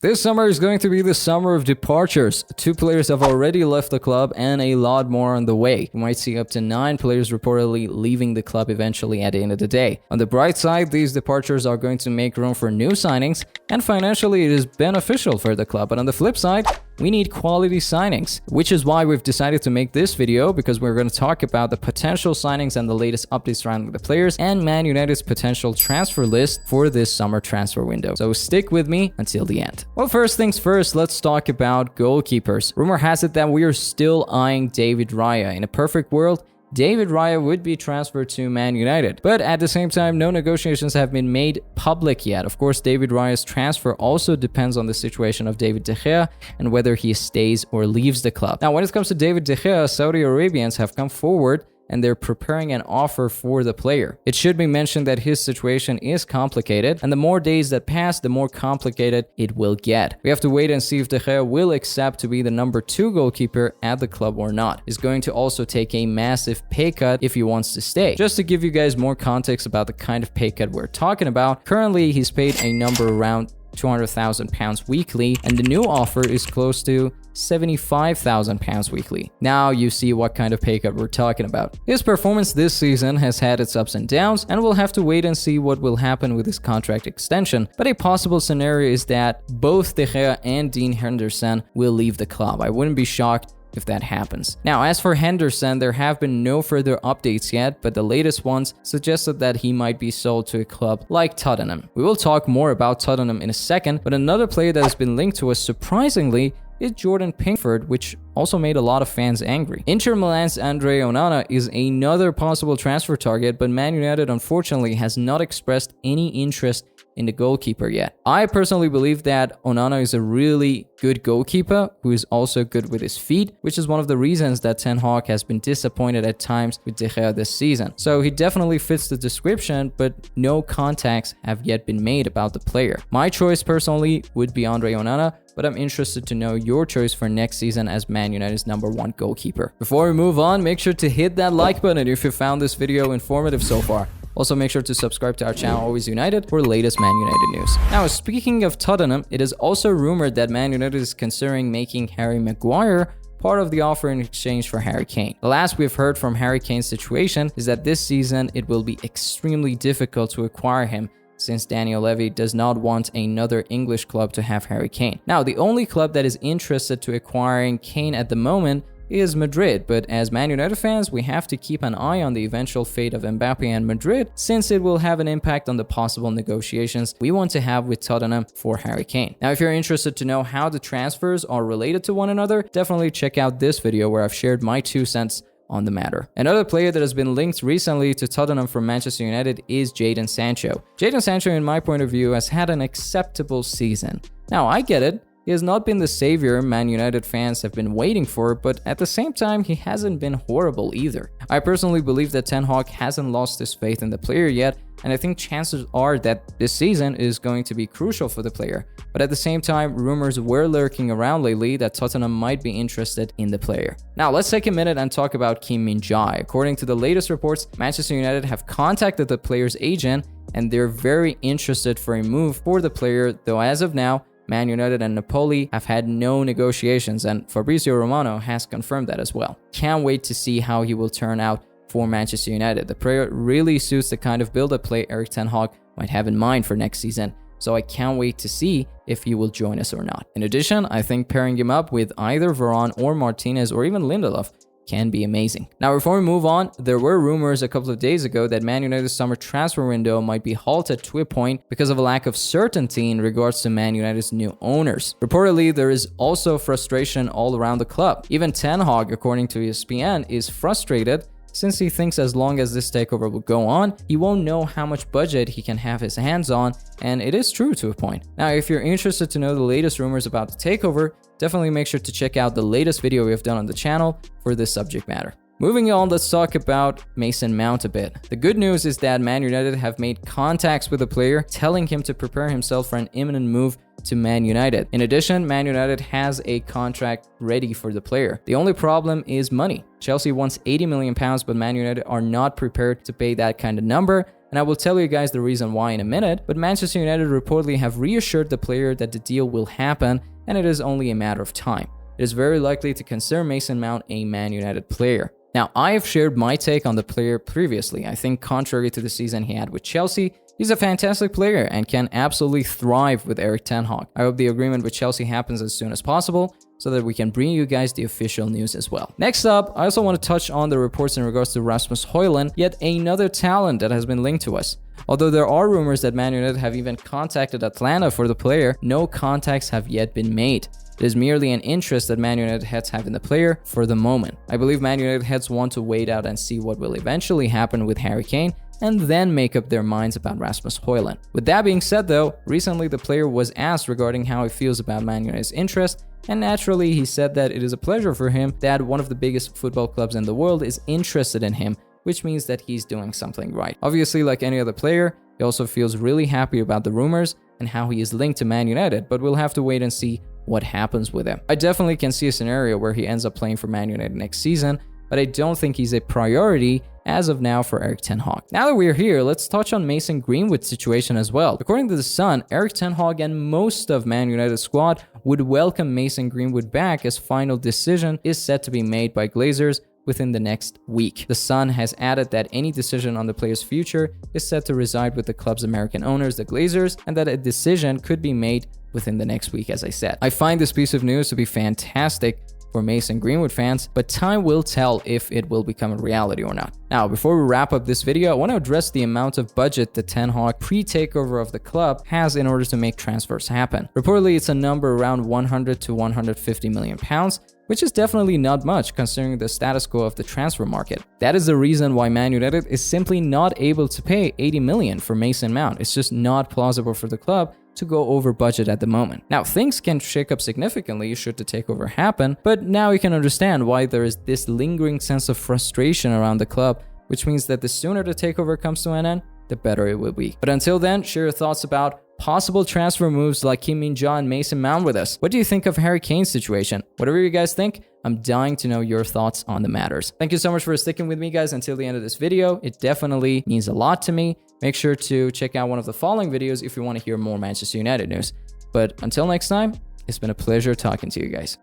This summer is going to be the summer of departures. 2 players have already left the club and a lot more on the way. You might see up to 9 players reportedly leaving the club eventually at the end of the day. On the bright side, these departures are going to make room for new signings, and financially it is beneficial for the club. But on the flip side, we need quality signings, which is why we've decided to make this video, because we're going to talk about the potential signings and the latest updates surrounding the players and Man United's potential transfer list for this summer transfer window. So stick with me until the end. Well, first things first, let's talk about goalkeepers. Rumor has it that we are still eyeing David Raya. In a perfect world, David Raya would be transferred to Man United. But at the same time, no negotiations have been made public yet. Of course, David Raya's transfer also depends on the situation of David De Gea and whether he stays or leaves the club. Now, when it comes to David De Gea, Saudi Arabians have come forward and they're preparing an offer for the player. It should be mentioned that his situation is complicated, and the more days that pass, the more complicated it will get. We have to wait and see if De Gea will accept to be the number 2 goalkeeper at the club or not. He's going to also take a massive pay cut if he wants to stay. Just to give you guys more context about the kind of pay cut we're talking about, currently he's paid a number around £200,000 weekly, and the new offer is close to £75,000 weekly. Now you see what kind of pay cut we're talking about. His performance this season has had its ups and downs, and we'll have to wait and see what will happen with his contract extension. But a possible scenario is that both De Gea and Dean Henderson will leave the club. I wouldn't be shocked if that happens. Now, as for Henderson, there have been no further updates yet, but the latest ones suggested that he might be sold to a club like Tottenham. We will talk more about Tottenham in a second, but another player that has been linked to us surprisingly is Jordan Pickford, which also made a lot of fans angry. Inter Milan's Andre Onana is another possible transfer target, but Man United unfortunately has not expressed any interest in the goalkeeper yet. I personally believe that Onana is a really good goalkeeper who is also good with his feet, which is one of the reasons that Ten Hag has been disappointed at times with De Gea this season. So he definitely fits the description, but no contacts have yet been made about the player. My choice personally would be Andre Onana, but I'm interested to know your choice for next season as Man United's number 1 goalkeeper. Before we move on, make sure to hit that like button if you found this video informative so far. Also, make sure to subscribe to our channel Always United for latest Man United news. Now, speaking of Tottenham, it is also rumored that Man United is considering making Harry Maguire part of the offer in exchange for Harry Kane. The last we've heard from Harry Kane's situation is that this season it will be extremely difficult to acquire him, since Daniel Levy does not want another English club to have Harry Kane. Now, the only club that is interested to acquiring Kane at the moment is Madrid, but as Man United fans, we have to keep an eye on the eventual fate of Mbappe and Madrid, since it will have an impact on the possible negotiations we want to have with Tottenham for Harry Kane. Now, if you're interested to know how the transfers are related to one another, definitely check out this video where I've shared my 2 cents on the matter. Another player that has been linked recently to Tottenham from Manchester United is Jadon Sancho. Jadon Sancho, in my point of view, has had an acceptable season. Now, I get it. He has not been the savior Man United fans have been waiting for, but at the same time, he hasn't been horrible either. I personally believe that Ten Hag hasn't lost his faith in the player yet, and I think chances are that this season is going to be crucial for the player. But at the same time, rumors were lurking around lately that Tottenham might be interested in the player. Now, let's take a minute and talk about Kim Min-jae. According to the latest reports, Manchester United have contacted the player's agent, and they're very interested for a move for the player, though as of now, Man United and Napoli have had no negotiations, and Fabrizio Romano has confirmed that as well. Can't wait to see how he will turn out for Manchester United. The player really suits the kind of build-up play Erik ten Hag might have in mind for next season, so I can't wait to see if he will join us or not. In addition, I think pairing him up with either Varane or Martinez or even Lindelof can be amazing. Now, before we move on, there were rumors a couple of days ago that Man United's summer transfer window might be halted to a point because of a lack of certainty in regards to Man United's new owners. Reportedly, there is also frustration all around the club. Even Ten Hag, according to ESPN, is frustrated since he thinks as long as this takeover will go on, he won't know how much budget he can have his hands on, and it is true to a point. Now, if you're interested to know the latest rumors about the takeover, definitely make sure to check out the latest video we have done on the channel for this subject matter. Moving on, let's talk about Mason Mount a bit. The good news is that Man United have made contacts with the player, telling him to prepare himself for an imminent move to Man United. In addition, Man United has a contract ready for the player. The only problem is money. Chelsea wants £80 million, but Man United are not prepared to pay that kind of number, and I will tell you guys the reason why in a minute, but Manchester United reportedly have reassured the player that the deal will happen and it is only a matter of time. It is very likely to consider Mason Mount a Man United player. Now, I have shared my take on the player previously. I think contrary to the season he had with Chelsea, he's a fantastic player and can absolutely thrive with Erik ten Hag. I hope the agreement with Chelsea happens as soon as possible so that we can bring you guys the official news as well. Next up, I also want to touch on the reports in regards to Rasmus Hojland, yet another talent that has been linked to us. Although there are rumors that Man United have even contacted Atlanta for the player, no contacts have yet been made. It is merely an interest that Man United heads have in the player for the moment. I believe Man United heads want to wait out and see what will eventually happen with Harry Kane and then make up their minds about Rasmus Hojland. With that being said though, recently the player was asked regarding how he feels about Man United's interest, and naturally he said that it is a pleasure for him that one of the biggest football clubs in the world is interested in him, which means that he's doing something right. Obviously, like any other player, he also feels really happy about the rumors and how he is linked to Man United, but we'll have to wait and see what happens with him. I definitely can see a scenario where he ends up playing for Man United next season, but I don't think he's a priority as of now for Erik ten Hag. Now that we're here, let's touch on Mason Greenwood's situation as well. According to The Sun, Erik ten Hag and most of Man United's squad would welcome Mason Greenwood back as final decision is set to be made by Glazers within the next week. The Sun has added that any decision on the player's future is set to reside with the club's American owners, the Glazers, and that a decision could be made within the next week, as I said. I find this piece of news to be fantastic for Mason Greenwood fans, but time will tell if it will become a reality or not. Now, before we wrap up this video, I want to address the amount of budget that Ten Hag pre-takeover of the club has in order to make transfers happen. Reportedly, it's a number around 100 to 150 million pounds, which is definitely not much considering the status quo of the transfer market. That is the reason why Man United is simply not able to pay 80 million for Mason Mount. It's just not plausible for the club to go over budget at the moment. Now, things can shake up significantly should the takeover happen, but now you can understand why there is this lingering sense of frustration around the club, which means that the sooner the takeover comes to an end, the better it will be. But until then, share your thoughts about possible transfer moves like Kim Min-jae and Mason Mount with us. What do you think of Harry Kane's situation? Whatever you guys think, I'm dying to know your thoughts on the matters. Thank you so much for sticking with me, guys, until the end of this video. It definitely means a lot to me. Make sure to check out one of the following videos if you want to hear more Manchester United news. But until next time, it's been a pleasure talking to you guys.